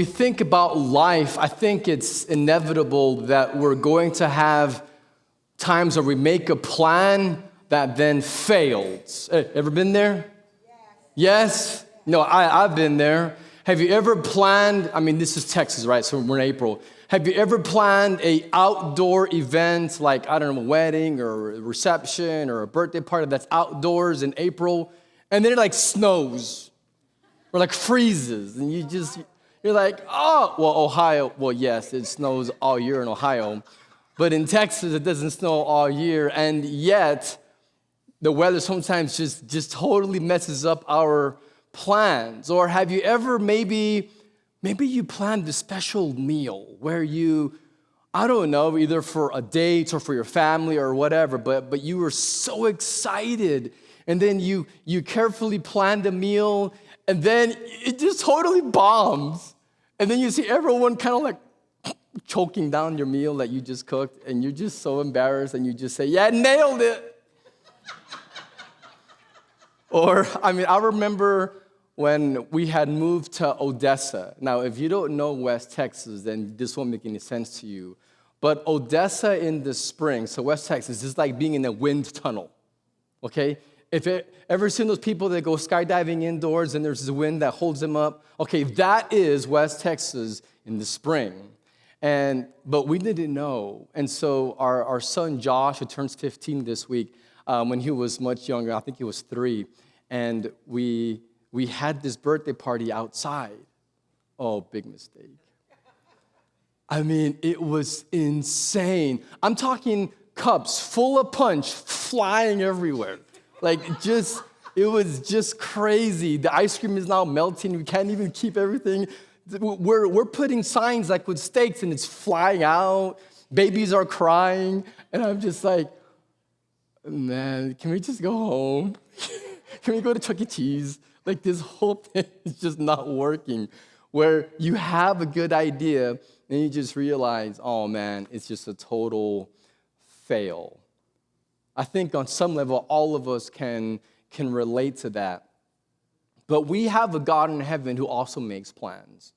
we think about life, I think it's inevitable that we're going to have times where we make a plan that then fails. Ever been there? Yes? No, I've been there. Have you ever planned, this is Texas, right? So we're in April. Have you ever planned an outdoor event like, I don't know, a wedding or a reception or a birthday party that's outdoors in April, and then it like snows or like freezes, and you're like, oh, well, Ohio, well, yes, it snows all year in Ohio, but in Texas, it doesn't snow all year, and yet the weather sometimes just totally messes up our plans. Or have you ever maybe you planned a special meal where you, I don't know, either for a date or for your family or whatever, but you were so excited, and then you carefully planned a meal, and then it just totally bombs. And then you see everyone kind of like choking down your meal that you just cooked, and you're just so embarrassed, and you just say, yeah, nailed it. Or, I remember when we had moved to Odessa. Now, if you don't know West Texas, then this won't make any sense to you. But Odessa in the spring, so West Texas, is like being in a wind tunnel, okay? Ever seen those people that go skydiving indoors and there's this wind that holds them up? Okay, that is West Texas in the spring. But we didn't know. And so our son Josh, who turns 15 this week, when he was much younger, I think he was 3, and we had this birthday party outside. Oh, big mistake. It was insane. I'm talking cups full of punch flying everywhere. It was just crazy. The ice cream is now melting. We can't even keep everything. We're putting signs like with stakes, and it's flying out. Babies are crying. And I'm just like, man, can we just go home? Can we go to Chuck E. Cheese? This whole thing is just not working, where you have a good idea, and you just realize, oh man, it's just a total fail. I think on some level, all of us can relate to that. But we have a God in heaven who also makes plans.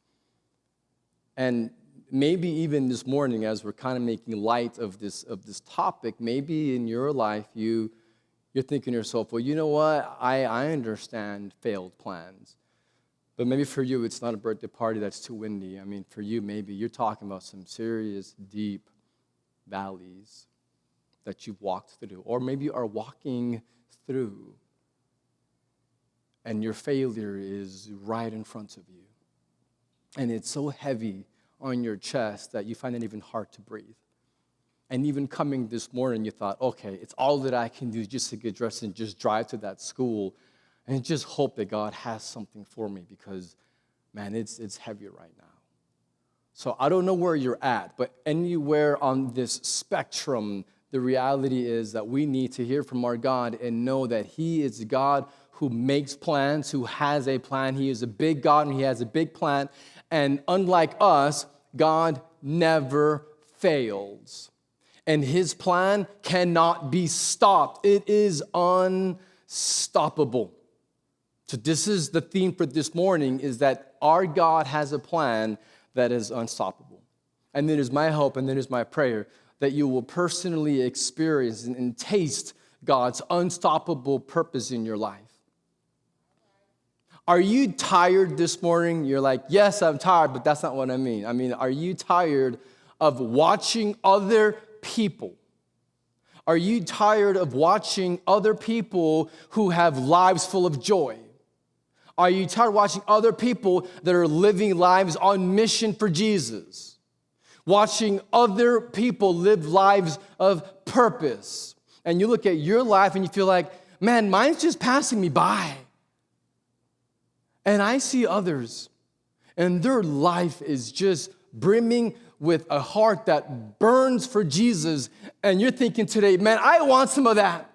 And maybe even this morning, as we're kind of making light of this topic, maybe in your life, you're thinking to yourself, well, you know what? I understand failed plans. But maybe for you, it's not a birthday party that's too windy. For you, maybe you're talking about some serious, deep valleys that you've walked through, or maybe are walking through, and your failure is right in front of you. And it's so heavy on your chest that you find it even hard to breathe. And even coming this morning, you thought, okay, it's all that I can do just to get dressed and just drive to that school and just hope that God has something for me, because, man, it's heavy right now. So I don't know where you're at, but anywhere on this spectrum, the reality is that we need to hear from our God and know that He is God who makes plans, who has a plan. He is a big God, and He has a big plan. And unlike us, God never fails. And His plan cannot be stopped. It is unstoppable. So this is the theme for this morning, is that our God has a plan that is unstoppable. And it is my hope, and it is my prayer, that you will personally experience and taste God's unstoppable purpose in your life. Are you tired this morning? You're like, yes, I'm tired, but that's not what I mean. Are you tired of watching other people? Are you tired of watching other people who have lives full of joy? Are you tired of watching other people that are living lives on mission for Jesus? Watching other people live lives of purpose. And you look at your life and you feel like, man, mine's just passing me by. And I see others, and their life is just brimming with a heart that burns for Jesus. And you're thinking today, man, I want some of that.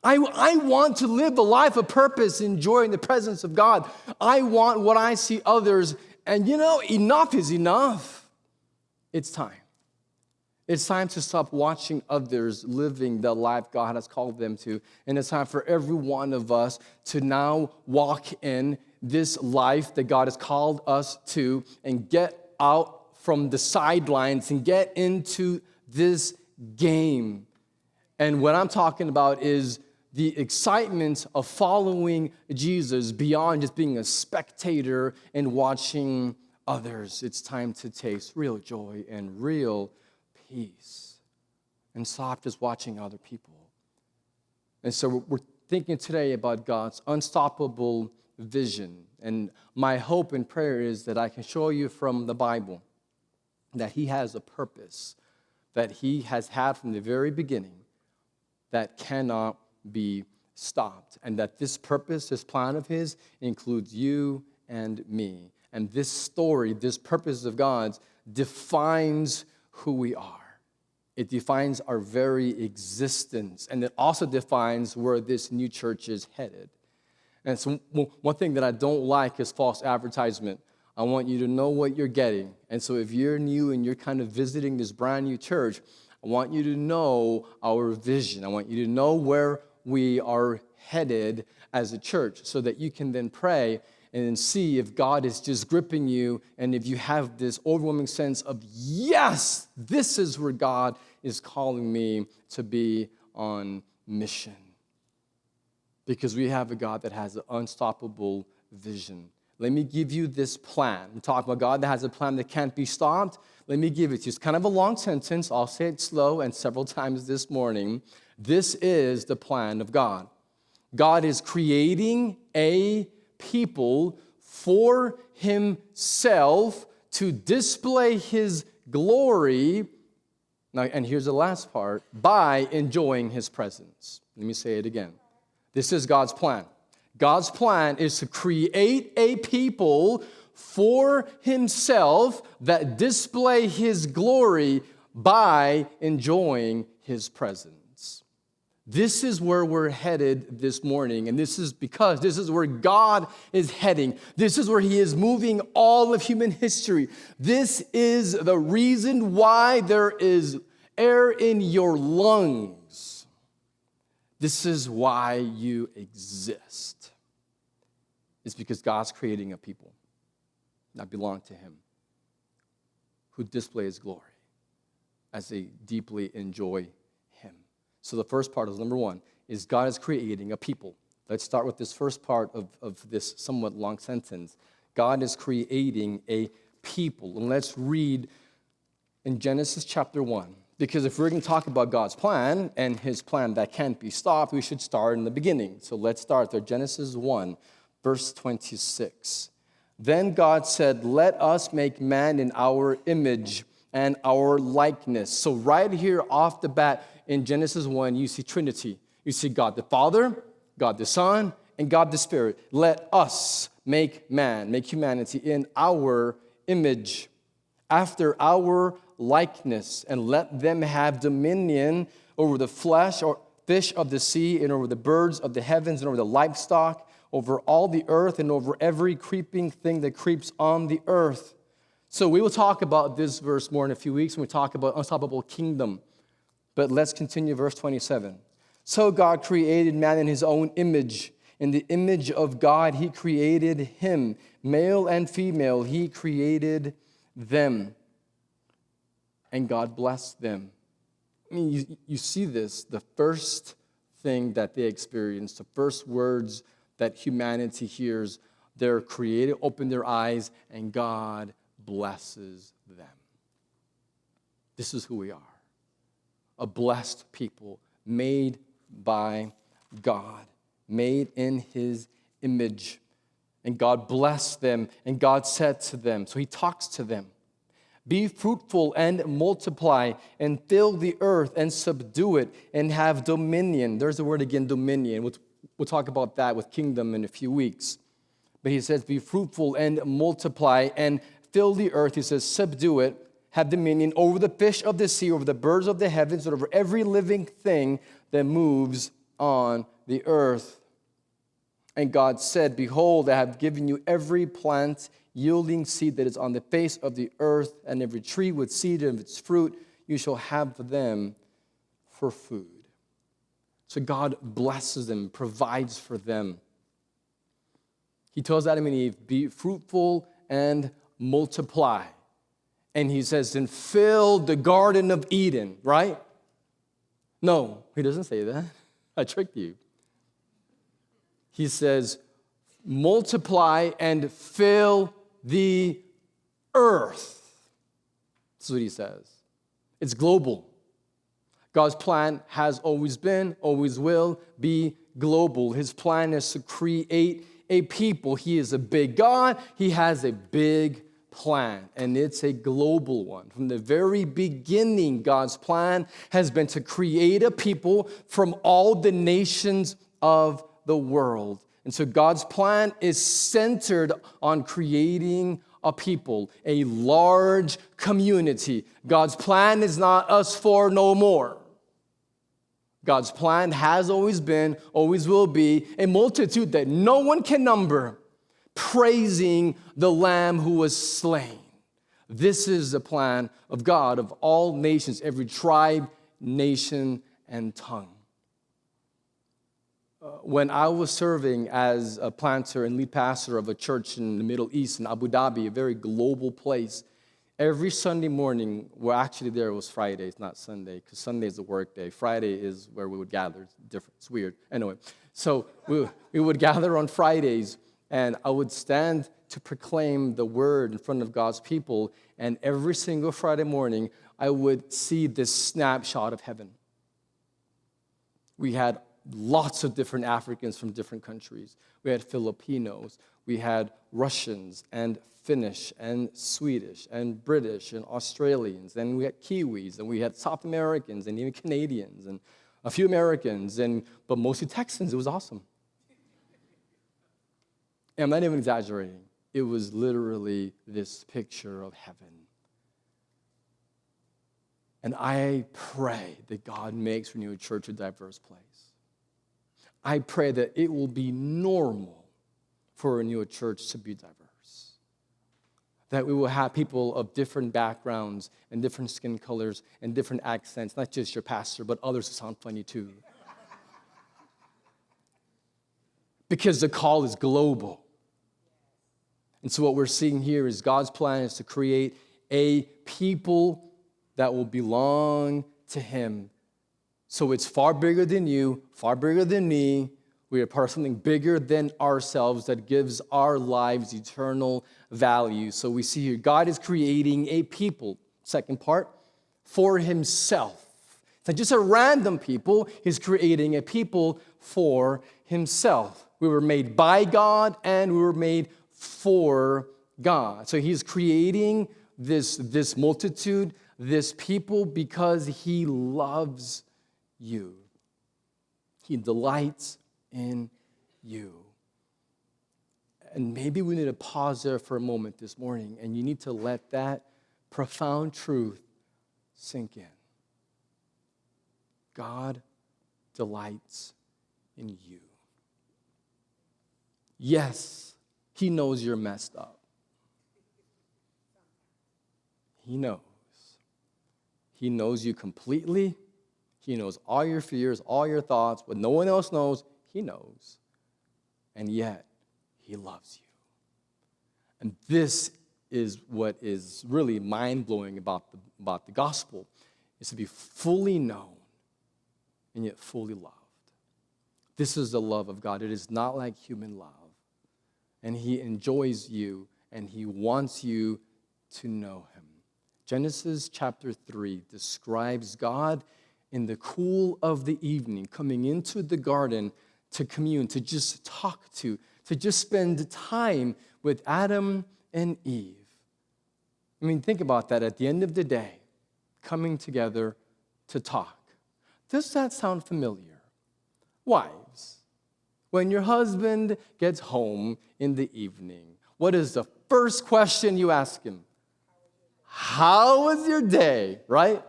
I want to live a life of purpose, enjoying the presence of God. I want what I see others. And enough is enough. It's time. It's time to stop watching others living the life God has called them to. And it's time for every one of us to now walk in this life that God has called us to and get out from the sidelines and get into this game. And what I'm talking about is the excitement of following Jesus beyond just being a spectator and watching others. It's time to taste real joy and real peace and stop just watching other people. And so we're thinking today about God's unstoppable vision. And my hope and prayer is that I can show you from the Bible that He has a purpose that He has had from the very beginning that cannot be stopped. And that this purpose, this plan of His, includes you and me. And this story, this purpose of God's, defines who we are. It defines our very existence. And it also defines where this new church is headed. And so one thing that I don't like is false advertisement. I want you to know what you're getting. And so if you're new and you're kind of visiting this brand new church, I want you to know our vision. I want you to know where we are headed as a church so that you can then pray and then see if God is just gripping you and if you have this overwhelming sense of, yes, this is where God is calling me to be on mission. Because we have a God that has an unstoppable vision. Let me give you this plan. We talk about God that has a plan that can't be stopped. Let me give it to you. It's kind of a long sentence. I'll say it slow and several times this morning. This is the plan of God. God is creating a people for Himself to display His glory. Now, and here's the last part, by enjoying His presence. Let me say it again. This is God's plan. God's plan is to create a people for Himself that display His glory by enjoying His presence. This is where we're headed this morning, and this is because this is where God is heading. This is where He is moving all of human history. This is the reason why there is air in your lungs. This is why you exist. It's because God's creating a people that belong to Him, who display His glory as they deeply enjoy Him. So the first part is, number one, is God is creating a people. Let's start with this first part of this somewhat long sentence. God is creating a people. And let's read in Genesis chapter 1. Because if we're going to talk about God's plan and His plan that can't be stopped, we should start in the beginning. So let's start there. Genesis 1, verse 26. Then God said, "Let us make man in our image and our likeness." So right here off the bat in Genesis 1, you see Trinity. You see God the Father, God the Son, and God the Spirit. Let us make man, make humanity in our image, after our likeness, and let them have dominion over the flesh or fish of the sea, and over the birds of the heavens, and over the livestock, over all the earth, and over every creeping thing that creeps on the earth. So we will talk about this verse more in a few weeks when we talk about unstoppable kingdom. But let's continue verse 27. So God created man in His own image. In the image of God, He created him. Male and female, He created them. And God blessed them. I mean, you see this, the first thing that they experience, the first words that humanity hears, they're created, open their eyes, and God blesses them. This is who we are. A blessed people, made by God, made in His image. And God blessed them, and God said to them, so He talks to them, "Be fruitful and multiply, and fill the earth and subdue it, and have dominion." There's the word again, dominion. We'll talk about that with kingdom in a few weeks. But He says, "Be fruitful and multiply, and fill the earth." He says, "Subdue it, have dominion over the fish of the sea, over the birds of the heavens, and over every living thing that moves on the earth." And God said, "Behold, I have given you every plant yielding seed that is on the face of the earth, and every tree with seed of its fruit. you shall have them for food. So God blesses them, provides for them. He tells Adam and Eve, be fruitful and multiply. And he says, and fill the Garden of Eden, right? No, he doesn't say that. I tricked you. He says, multiply and fill the earth. That's what he says. It's global. God's plan has always been, always will be global. His plan is to create a people. He is a big God. He has a big plan, and it's a global one. From the very beginning, God's plan has been to create a people from all the nations of the world. And so God's plan is centered on creating a people, a large community. God's plan is not us four no more. God's plan has always been, always will be, a multitude that no one can number, praising the Lamb who was slain. This is the plan of God of all nations, every tribe, nation, and tongue. When I was serving as a planter and lead pastor of a church in the Middle East, in Abu Dhabi, a very global place, every Sunday morning, well, actually there was Fridays, not Sunday, because Sunday is a work day. Friday is where we would gather. It's different. It's weird. Anyway, so we would gather on Fridays, and I would stand to proclaim the word in front of God's people, and every single Friday morning, I would see this snapshot of heaven. We had lots of different Africans from different countries. We had Filipinos, we had Russians and Finnish and Swedish and British and Australians, and we had Kiwis, and we had South Americans and even Canadians and a few Americans, but mostly Texans. It was awesome. And I'm not even exaggerating. It was literally this picture of heaven. And I pray that God makes Renewal Church a diverse place. I pray that it will be normal for Renewal Church to be diverse. That we will have people of different backgrounds and different skin colors and different accents, not just your pastor, but others who sound funny too. Because the call is global. And so what we're seeing here is God's plan is to create a people that will belong to Him. So it's far bigger than you, far bigger than me. We are part of something bigger than ourselves that gives our lives eternal value. So we see here, God is creating a people, second part, for Himself. It's not just a random people. He's creating a people for Himself. We were made by God and we were made for God. So He's creating this multitude, this people, because He loves you. He delights in you. And maybe we need to pause there for a moment this morning, and you need to let that profound truth sink in. God delights in you. Yes, He knows you're messed up. He knows. He knows you completely. He knows all your fears, all your thoughts. What no one else knows, He knows. And yet, He loves you. And this is what is really mind-blowing about the gospel, is to be fully known and yet fully loved. This is the love of God. It is not like human love. And He enjoys you, and He wants you to know Him. Genesis chapter 3 describes God in the cool of the evening, coming into the garden to commune, to just talk to just spend time with Adam and Eve. I mean, think about that. At the end of the day, coming together to talk. Does that sound familiar? Wives, when your husband gets home in the evening, what is the first question you ask him? How was your day, right?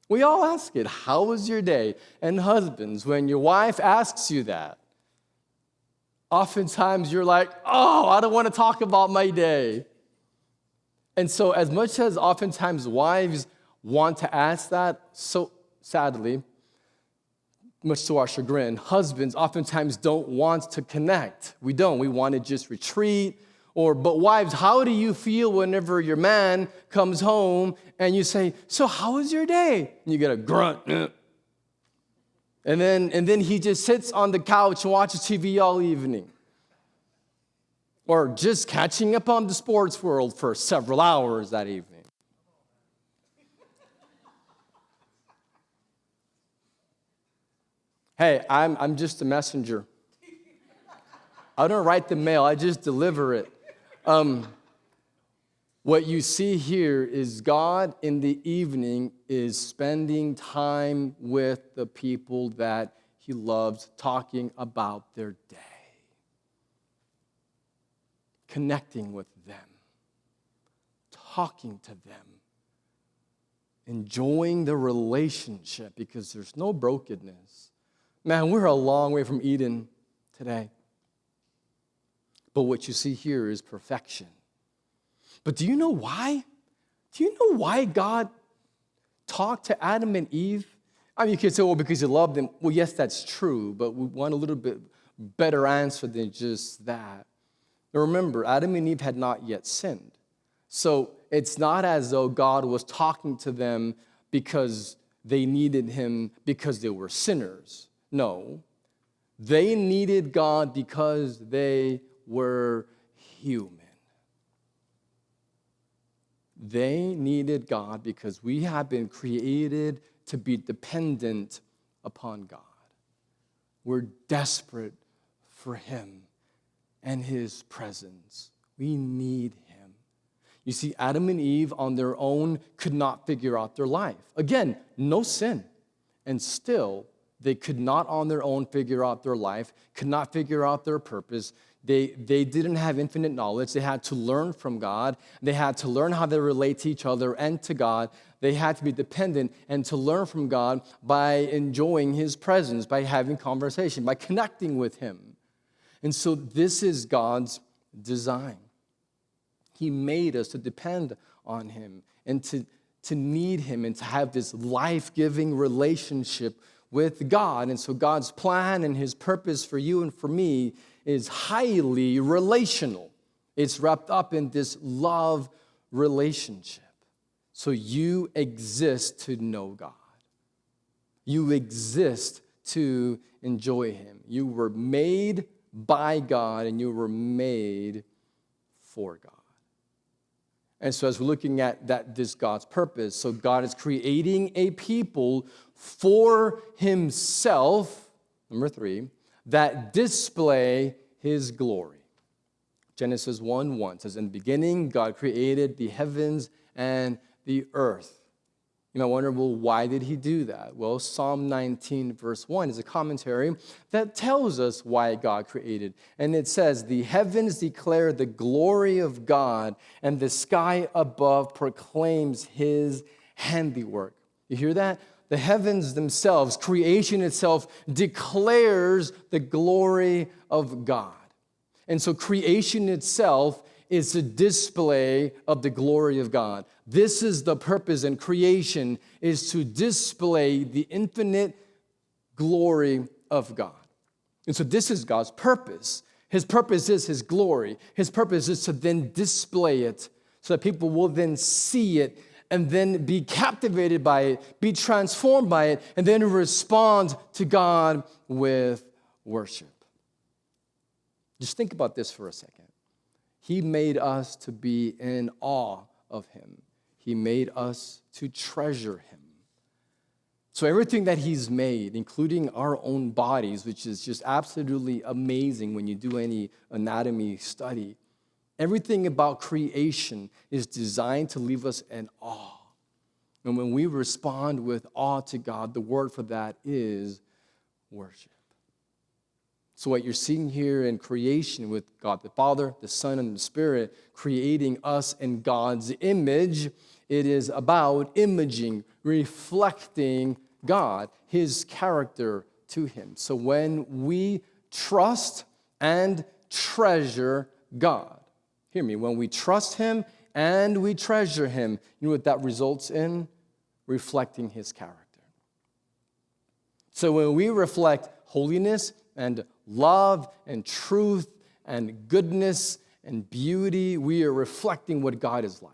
We all ask it, how was your day? And husbands, when your wife asks you that, oftentimes you're like, oh, I don't want to talk about my day. And so as much as oftentimes wives want to ask that. So sadly, much to our chagrin, husbands oftentimes don't want to connect. We don't. We want to just retreat. But wives, how do you feel whenever your man comes home and you say, so how was your day? And you get a grunt. And then he just sits on the couch and watches TV all evening. Or just catching up on the sports world for several hours that evening. Hey, I'm just a messenger. I don't write the mail, I just deliver it. What you see here is God in the evening is spending time with the people that he loves, talking about their day. Connecting with them. Talking to them. Enjoying the relationship because there's no brokenness. Man, we're a long way from Eden today. But what you see here is perfection. But do you know why? Do you know why God talked to Adam and Eve? I mean, you could say, well, because he loved them. Well, yes, that's true, but we want a little bit better answer than just that. Now remember, Adam and Eve had not yet sinned. So it's not as though God was talking to them because they needed him because they were sinners. No, they needed God because they were human. They needed God because we have been created to be dependent upon God. We're desperate for him and his presence. We need him. You see, Adam and Eve on their own could not figure out their life. Again, no sin. And still, they could not on their own figure out their life, could not figure out their purpose. They didn't have infinite knowledge. They had to learn from God. They had to learn how they relate to each other and to God. They had to be dependent and to learn from God by enjoying his presence, by having conversation, by connecting with him. And so this is God's design. He made us to depend on him and to need him and to have this life-giving relationship with God. And so God's plan and his purpose for you and for me is highly relational. It's wrapped up in this love relationship. So you exist to know God. You exist to enjoy him. You were made by God and you were made for God. And so as we're looking at this God's purpose, so God is creating a people for himself, number 3, that display his glory. Genesis 1:1 says, in the beginning, God created the heavens and the earth. You might wonder, well, why did he do that? Well, Psalm 19, verse 1 is a commentary that tells us why God created. And it says, the heavens declare the glory of God, and the sky above proclaims his handiwork. You hear that? The heavens themselves, creation itself, declares the glory of God. And so creation itself is a display of the glory of God. This is the purpose in creation, is to display the infinite glory of God. And so this is God's purpose. His purpose is his glory. His purpose is to then display it so that people will then see it and then be captivated by it, be transformed by it, and then respond to God with worship. Just think about this for a second. He made us to be in awe of him. He made us to treasure him. So everything that he's made, including our own bodies, which is just absolutely amazing when you do any anatomy study, everything about creation is designed to leave us in awe. And when we respond with awe to God, the word for that is worship. So what you're seeing here in creation with God the Father, the Son, and the Spirit creating us in God's image, it is about imaging, reflecting God, his character to him. So when we trust and treasure God, hear me, when we trust him and we treasure him, you know what that results in? reflecting his character. So when we reflect holiness and love and truth and goodness and beauty, we are reflecting what God is like,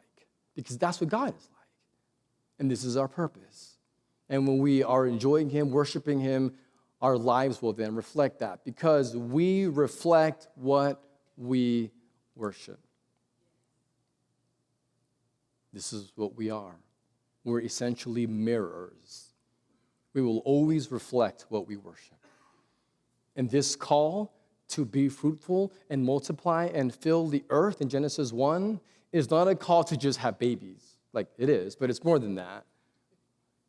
because that's what God is like. And this is our purpose. And when we are enjoying him, worshiping him, our lives will then reflect that, because we reflect what we worship. This is what we are. We're essentially mirrors. We will always reflect what we worship. And this call to be fruitful and multiply and fill the earth in Genesis 1 is not a call to just have babies. Like it is, but it's more than that.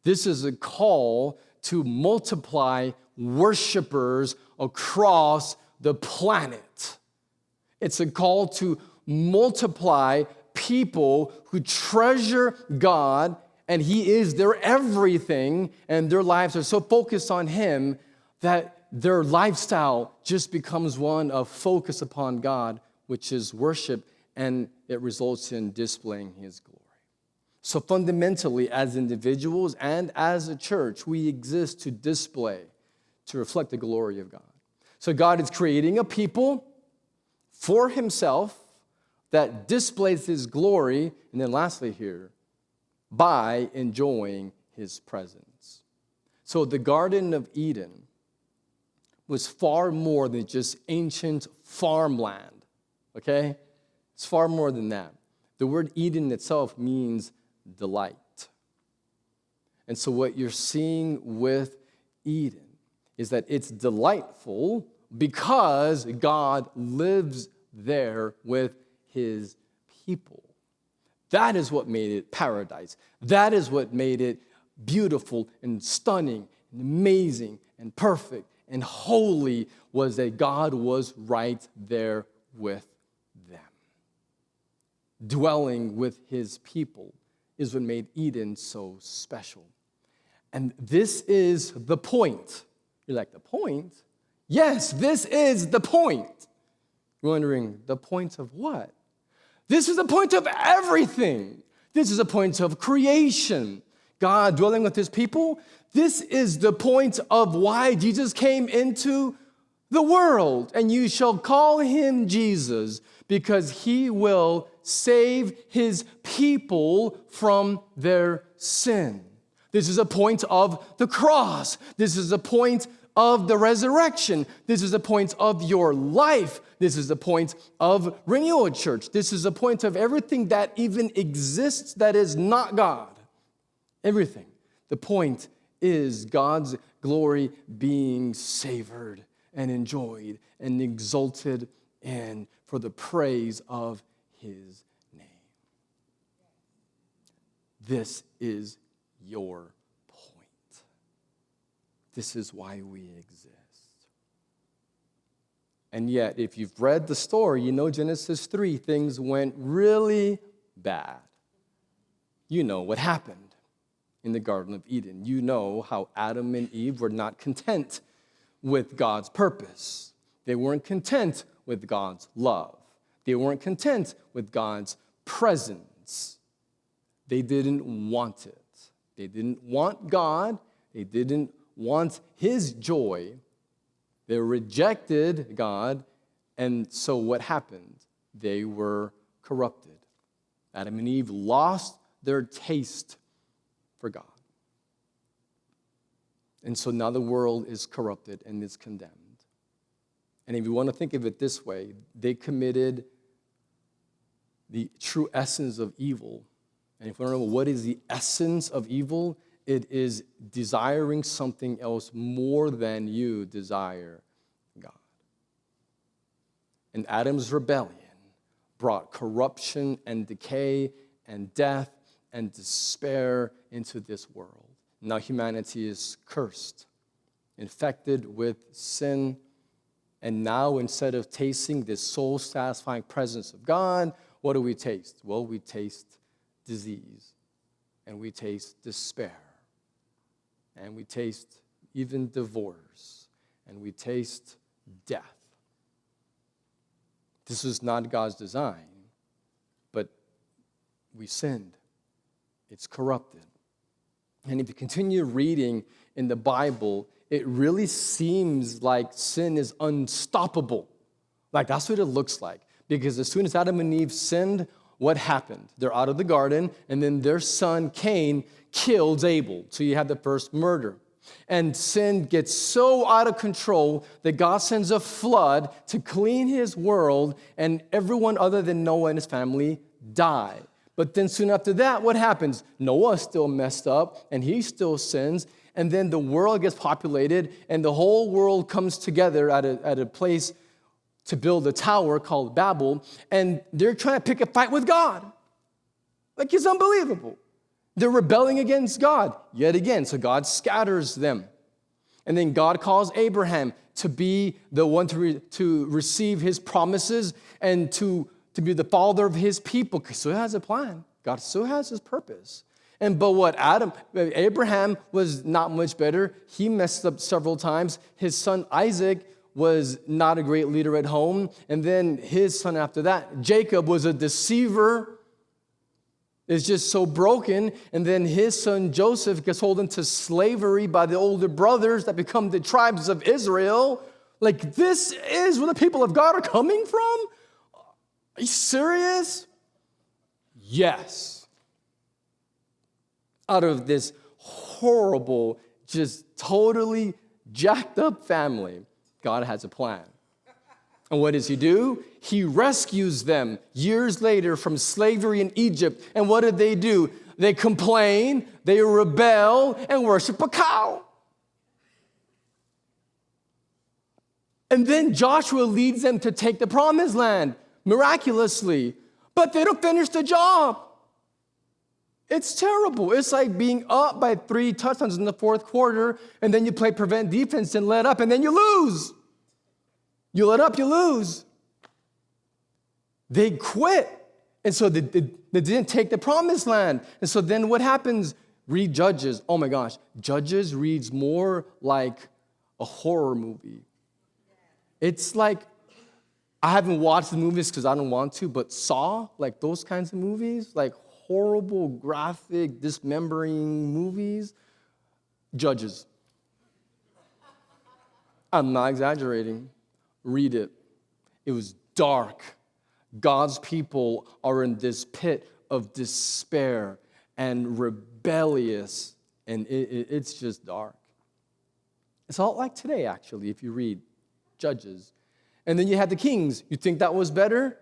This is a call to multiply worshipers across the planet. It's a call to multiply people who treasure God, and he is their everything, and their lives are so focused on him that their lifestyle just becomes one of focus upon God, which is worship, and it results in displaying his glory. So fundamentally, as individuals and as a church, we exist to display, to reflect the glory of God. So God is creating a people for himself that displays his glory, and then lastly here, by enjoying his presence. So the Garden of Eden was far more than just ancient farmland, okay? It's far more than that. The word Eden itself means delight. And so what you're seeing with Eden is that it's delightful because God lives there with his people. That is what made it paradise. That is what made it beautiful and stunning and amazing and perfect and holy, was that God was right there with them. Dwelling with his people is what made Eden so special. And this is the point. You're like, the point? Yes, this is the point. You're wondering, the point of what? This is the point of everything. This is the point of creation. God dwelling with his people. This is the point of why Jesus came into the world. And you shall call him Jesus, because he will save his people from their sin. This is a point of the cross. This is a point of the resurrection. This is a point of your life. This is the point of Renewal Church. This is a point of everything that even exists that is not God. Everything. The point is God's glory being savored and enjoyed and exalted in for the praise of his name. This is your point. This is why we exist. And yet, if you've read the story, you know Genesis 3, things went really bad. You know what happened in the Garden of Eden. You know how Adam and Eve were not content with God's purpose. They weren't content with God's love. They weren't content with God's presence. They didn't want it. They didn't want God. They didn't want his joy. They rejected God, and so what happened? They were corrupted. Adam and Eve lost their taste for God. And so now the world is corrupted and is condemned. And if you want to think of it this way, they committed the true essence of evil. And if you want to know what is the essence of evil, it is desiring something else more than you desire God. And Adam's rebellion brought corruption and decay and death and despair into this world. Now humanity is cursed, infected with sin, and now instead of tasting this soul-satisfying presence of God, what do we taste? Well, we taste disease, and we taste despair, and we taste even divorce, and we taste death. This is not God's design, but we sinned. It's corrupted. And if you continue reading in the Bible, it really seems like sin is unstoppable. Like that's what it looks like. Because as soon as Adam and Eve sinned, what happened? They're out of the garden, and then their son Cain kills Abel. So you have the first murder. And sin gets so out of control that God sends a flood to clean his world, and everyone other than Noah and his family die. But then soon after that, what happens? Noah still messed up, and he still sins, and then the world gets populated, and the whole world comes together at a place to build a tower called Babel, and they're trying to pick a fight with God. Like, it's unbelievable. They're rebelling against God yet again, so God scatters them. And then God calls Abraham to be the one to receive his promises and to be the father of his people, because he still has a plan. God still has his purpose. But what Abraham was not much better. He messed up several times. His son Isaac was not a great leader at home. And then his son after that, Jacob, was a deceiver. Is just so broken. And then his son Joseph gets sold into slavery by the older brothers that become the tribes of Israel. Like, this is where the people of God are coming from? Are you serious? Yes. Out of this horrible, just totally jacked up family, God has a plan. And what does he do? He rescues them years later from slavery in Egypt. And what did they do? They complain, they rebel, and worship a cow. And then Joshua leads them to take the promised land, miraculously. But they don't finish the job. It's terrible. It's like being up by 3 touchdowns in the fourth quarter, and then you play prevent defense and let up, and then you lose. You let up, you lose. They quit. And so they didn't take the promised land. And so then what happens? Read Judges. Oh my gosh. Judges reads more like a horror movie. It's like, I haven't watched the movies because I don't want to, but Saw, like those kinds of movies, like horrible, graphic, dismembering movies. Judges. I'm not exaggerating. Read it. It was dark. God's people are in this pit of despair and rebellious, and it's just dark. It's all like today, actually, if you read Judges. And then you had the kings. You think that was better?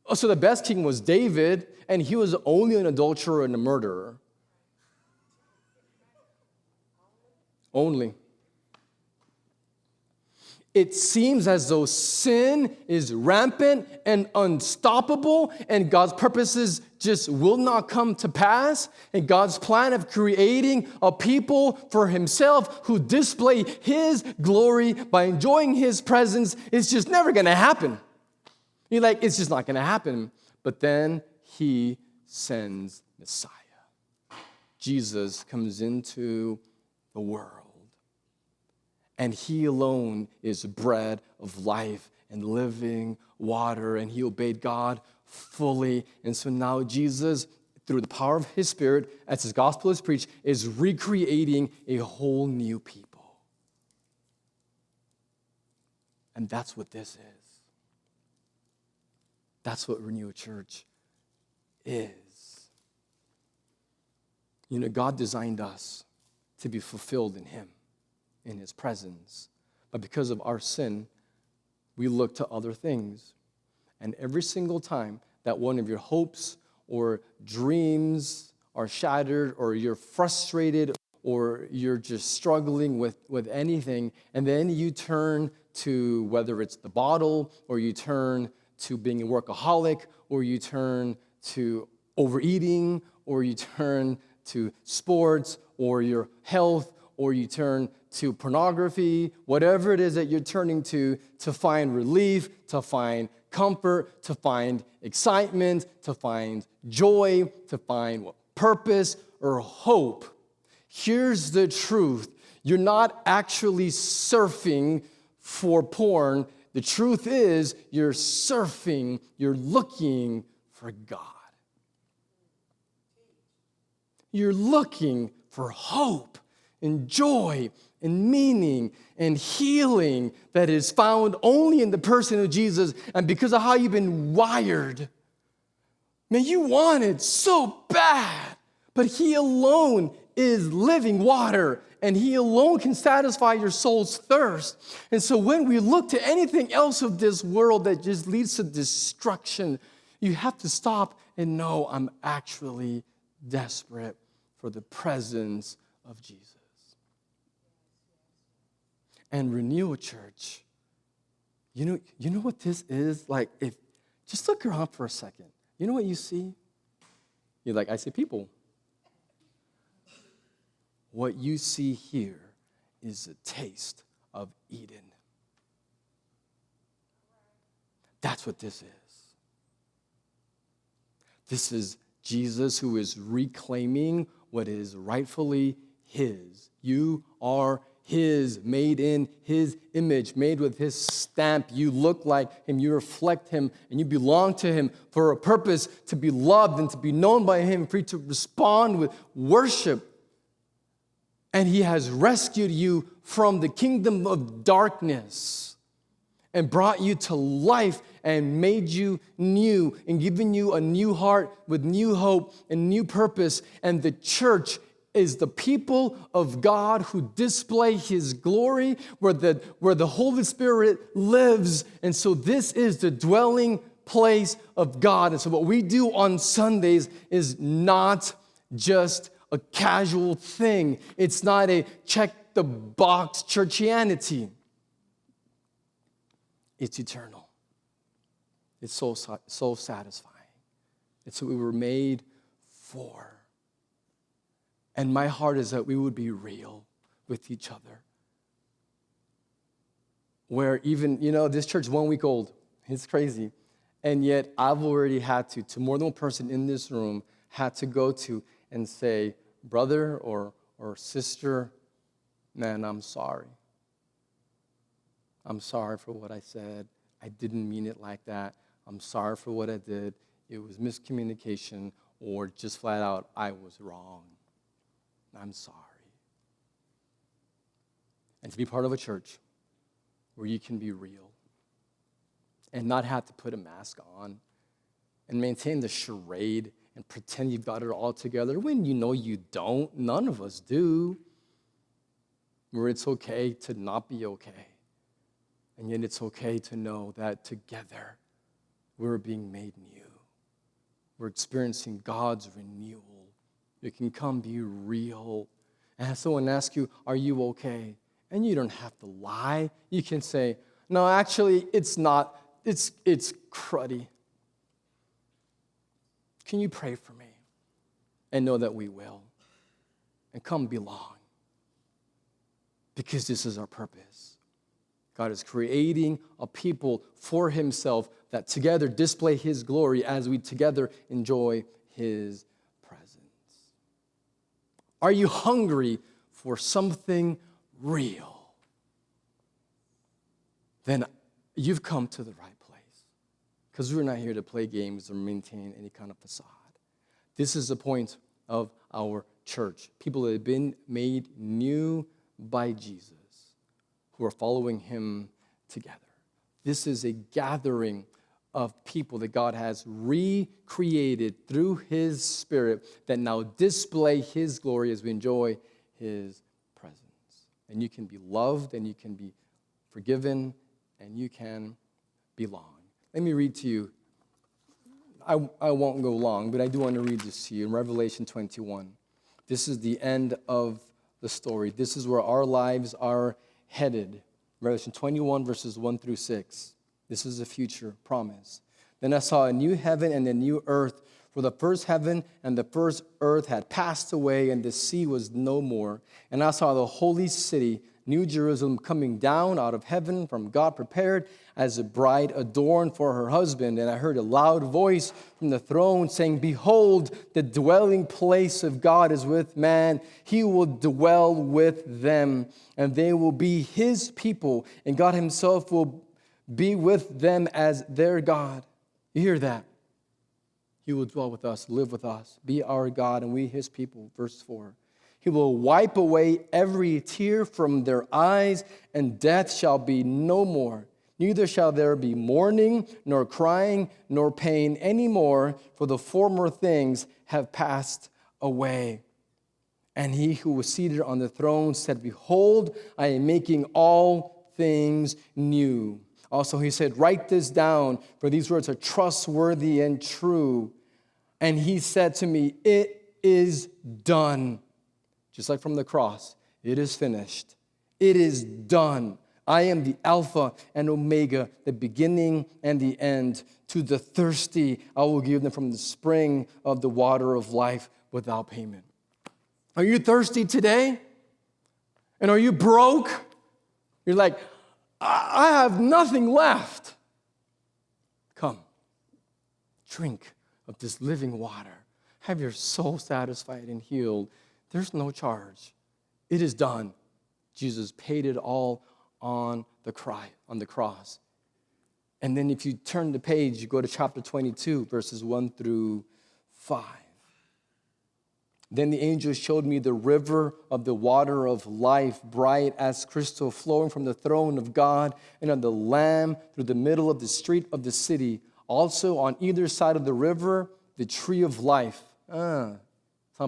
Oh, so the best king was David, and he was only an adulterer and a murderer. Only. It seems as though sin is rampant and unstoppable, and God's purposes just will not come to pass. And God's plan of creating a people for himself who display his glory by enjoying his presence is just never going to happen. You're like, it's just not going to happen. But then he sends Messiah. Jesus comes into the world. And he alone is bread of life and living water. And he obeyed God fully. And so now Jesus, through the power of his Spirit, as his gospel is preached, is recreating a whole new people. And that's what this is. That's what Renewal Church is. You know, God designed us to be fulfilled in him, in his presence. But because of our sin, we look to other things. And every single time that one of your hopes or dreams are shattered, or you're frustrated, or you're just struggling with anything, and then you turn to, whether it's the bottle, or you turn to being a workaholic, or you turn to overeating, or you turn to sports, or your health, or you turn to pornography, whatever it is that you're turning to find relief, to find comfort, to find excitement, to find joy, to find purpose or hope. Here's the truth. You're not actually surfing for porn. The truth is you're surfing, you're looking for God. You're looking for hope and joy and meaning and healing that is found only in the person of Jesus. And because of how you've been wired, man, you want it so bad. But he alone is living water, and he alone can satisfy your soul's thirst. And so when we look to anything else of this world that just leads to destruction, you have to stop and know I'm actually desperate for the presence of Jesus. And Renewal Church, you know what this is? Like, if just look around for a second. You know what you see? You're like, I see people. What you see here is a taste of Eden. That's what this is. This is Jesus who is reclaiming what is rightfully his. You are his, made in his image, made with his stamp. You look like him, you reflect him, and you belong to him for a purpose, to be loved and to be known by him, for you to respond with worship. And he has rescued you from the kingdom of darkness and brought you to life and made you new and given you a new heart with new hope and new purpose. And the church is the people of God who display his glory, where the Holy Spirit lives. And so this is the dwelling place of God. And so what we do on Sundays is not just a casual thing. It's not a check-the-box churchianity. It's eternal. It's so satisfying. It's what we were made for. And my heart is that we would be real with each other. Where even, this church is 1 week old. It's crazy. And yet I've already had to more than one person in this room, had to go to and say, brother or sister, man, I'm sorry. I'm sorry for what I said. I didn't mean it like that. I'm sorry for what I did. It was miscommunication, or just flat out, I was wrong. I'm sorry. And to be part of a church where you can be real and not have to put a mask on and maintain the charade and pretend you've got it all together when you know you don't. None of us do. Where it's okay to not be okay. And yet it's okay to know that together we're being made new. We're experiencing God's renewal. You can come be real. And have someone ask you, are you okay? And you don't have to lie. You can say, no, actually, it's not. It's cruddy. Can you pray for me? And know that we will. And come belong. Because this is our purpose. God is creating a people for himself that together display his glory as we together enjoy his presence. Are you hungry for something real? Then you've come to the right place. Because we're not here to play games or maintain any kind of facade. This is the point of our church. People that have been made new by Jesus, who are following him together. This is a gathering of people that God has recreated through his Spirit that now display his glory as we enjoy his presence. And you can be loved, and you can be forgiven, and you can belong. Let me read to you. I won't go long, but I do want to read this to you in Revelation 21. This is the end of the story. This is where our lives are headed. Revelation 21, verses 1 through 6. This is a future promise. Then I saw a new heaven and a new earth, for the first heaven and the first earth had passed away, and the sea was no more. And I saw the holy city, New Jerusalem, coming down out of heaven from God, prepared as a bride adorned for her husband. And I heard a loud voice from the throne saying, behold, the dwelling place of God is with man. He will dwell with them, and they will be his people, and God himself will be with them as their God. You hear that? He will dwell with us, live with us, be our God, and we his people. Verse 4. He will wipe away every tear from their eyes, and death shall be no more. Neither shall there be mourning, nor crying, nor pain any more, for the former things have passed away. And he who was seated on the throne said, Behold, I am making all things new. Also he said, Write this down, for these words are trustworthy and true. And he said to me, It is done. Just like from the cross, it is finished. It is done. I am the Alpha and Omega, the beginning and the end. To the thirsty, I will give them from the spring of the water of life without payment. Are you thirsty today? And are you broke? You're like, I have nothing left. Come, drink of this living water. Have your soul satisfied and healed. There's no charge. It is done. Jesus paid it all on the cross. And then if you turn the page, you go to chapter 22, verses 1 through 5. Then the angel showed me the river of the water of life, bright as crystal, flowing from the throne of God and of the Lamb through the middle of the street of the city. Also on either side of the river, the tree of life. Sound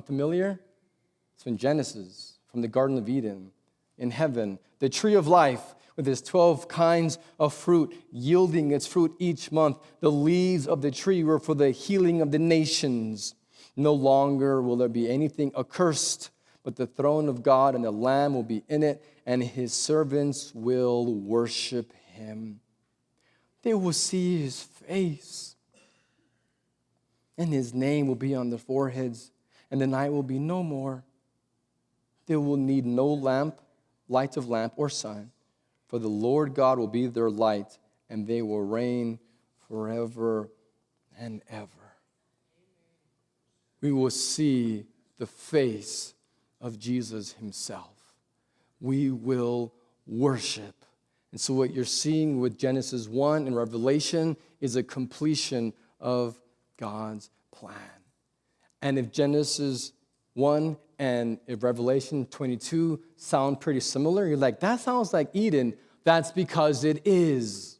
familiar? It's from Genesis, from the Garden of Eden, in heaven. The tree of life with its 12 kinds of fruit, yielding its fruit each month. The leaves of the tree were for the healing of the nations. No longer will there be anything accursed, but the throne of God and the Lamb will be in it, and his servants will worship him. They will see his face, and his name will be on their foreheads, and the night will be no more. They will need no light of lamp or sun, for the Lord God will be their light, and they will reign forever and ever. We will see the face of Jesus himself. We will worship. And so what you're seeing with Genesis 1 and Revelation is a completion of God's plan. And if Genesis 1 and if Revelation 22 sound pretty similar, you're like, that sounds like Eden. That's because it is.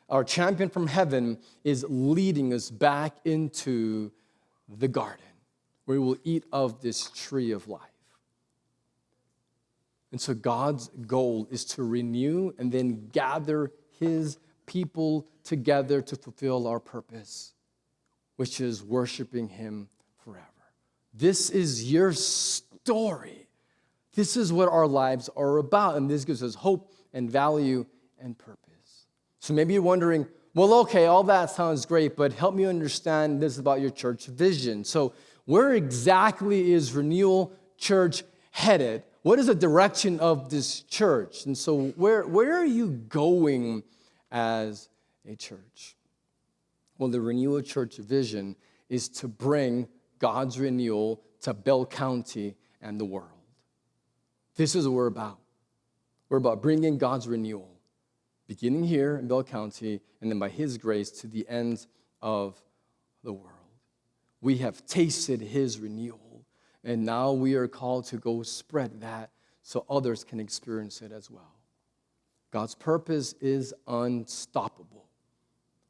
Our champion from heaven is leading us back into the garden, where we will eat of this tree of life. And so God's goal is to renew and then gather his people together to fulfill our purpose, which is worshiping him forever. This is your story. This is what our lives are about, and this gives us hope and value and purpose. So maybe you're wondering, well, okay, all that sounds great, but help me understand this about your church vision. So where exactly is Renewal Church headed? What is the direction of this church? And so where are you going as a church? Well, the Renewal Church vision is to bring God's renewal to Bell County and the world. This is what we're about. We're about bringing God's renewal, beginning here in Bell County, and then by his grace to the ends of the world. We have tasted his renewal, and now we are called to go spread that so others can experience it as well. God's purpose is unstoppable,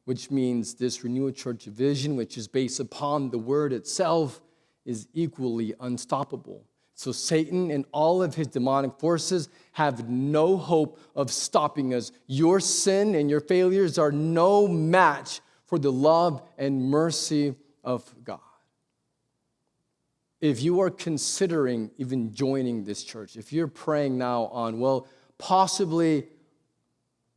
which means this Renewal Church vision, which is based upon the word itself, is equally unstoppable. So Satan and all of his demonic forces have no hope of stopping us. Your sin and your failures are no match for the love and mercy of God. If you are considering even joining this church, if you're praying now on, well, possibly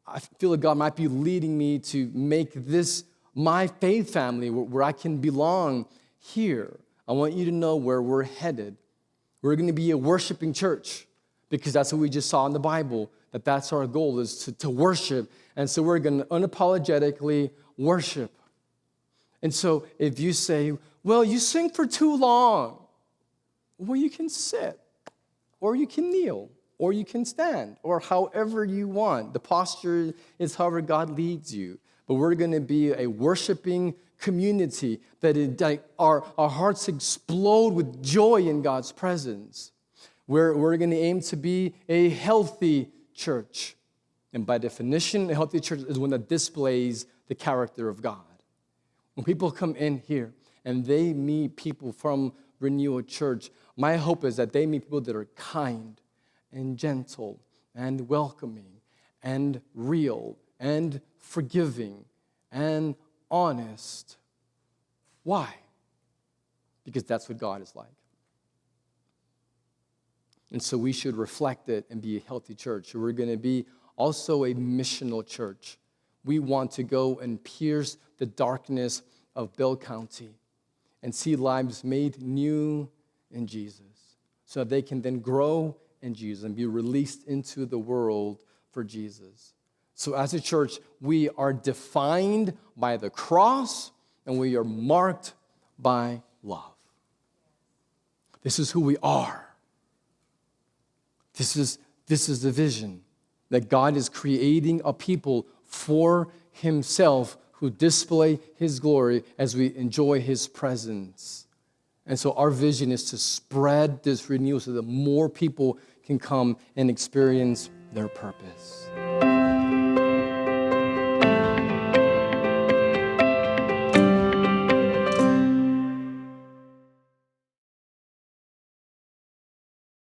I feel like God might be leading me to make this my faith family where I can belong here, I want you to know where we're headed. We're going to be a worshiping church because that's what we just saw in the Bible, that's our goal is to worship. And so we're going to unapologetically worship. And so if you say, well, you sing for too long, well, you can sit, or you can kneel, or you can stand, or however you want. The posture is however God leads you. But we're going to be a worshiping community that our hearts explode with joy in God's presence. We're going to aim to be a healthy church. And by definition, a healthy church is one that displays the character of God. When people come in here and they meet people from Renewal Church, my hope is that they meet people that are kind and gentle and welcoming and real and forgiving and honest. Why? Because that's what God is like. And so we should reflect it and be a healthy church. We're going to be also a missional church. We want to go and pierce the darkness of Bell County and see lives made new in Jesus so that they can then grow in Jesus and be released into the world for Jesus. So as a church, we are defined by the cross and we are marked by love. This is who we are. This is the vision that God is creating a people for himself who display his glory as we enjoy his presence. And so our vision is to spread this renewal so that more people can come and experience their purpose.